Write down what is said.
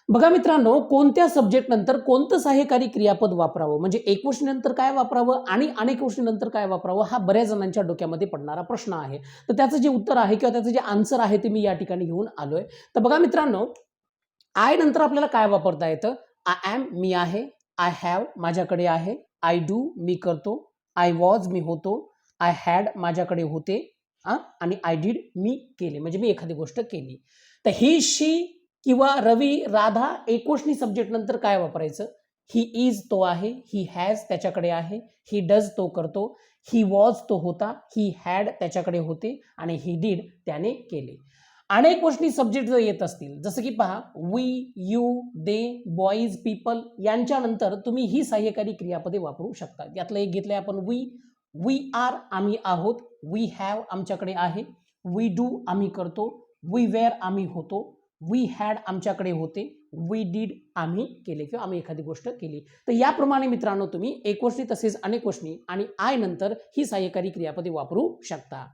बघा मित्रांनो, कोणत्या सब्जेक्ट नंतर कोणतं सहाय्यकारी क्रियापद वापरावं, म्हणजे एक गोष्टीनंतर काय वापरावं आणि अनेक गोष्टीनंतर काय वापरावं, हा बऱ्याच जणांच्या डोक्यामध्ये पडणारा प्रश्न आहे. तर त्याचं जे उत्तर आहे किंवा त्याचं जे आन्सर आहे ते मी या ठिकाणी घेऊन आलोय. तर बघा मित्रांनो, आय नंतर आपल्याला काय वापरता येतं? आय एम मी आहे, आय हॅव माझ्याकडे आहे, आय डू मी करतो, आय वॉज मी होतो, आय हॅड माझ्याकडे होते आणि आय डिड मी केले, म्हणजे मी एखादी गोष्ट केली. तर ही शी किंवा रवी राधा एकवचनी सब्जेक्ट नंतर काय वापरायचं? ही इज तो आहे, ही हॅज त्याच्याकडे आहे, ही डज तो करतो, ही वॉज तो होता, ही हॅड त्याच्याकडे होते आणि ही डिड त्याने केले. अनेक गोष्टी सब्जेक्ट जर येत असतील, जसं की पहा we, you, they, boys, people यांच्यानंतर तुम्ही ही सहाय्यकारी क्रियापदे वापरू शकता. यातलं एक घेतलंय आपण वी आर आम्ही आहोत, वी हॅव आमच्याकडे आहे, वी डू आम्ही करतो, वी वेअर आम्ही होतो, वी हॅड आमच्याकडे होते, वी डीड आम्ही केले किंवा आम्ही एखादी गोष्ट केली. तर याप्रमाणे मित्रांनो तुम्ही एकवचनी तसेच अनेकवचनी आणि आय नंतर ही सहाय्यकारी क्रियापदे वापरू शकता.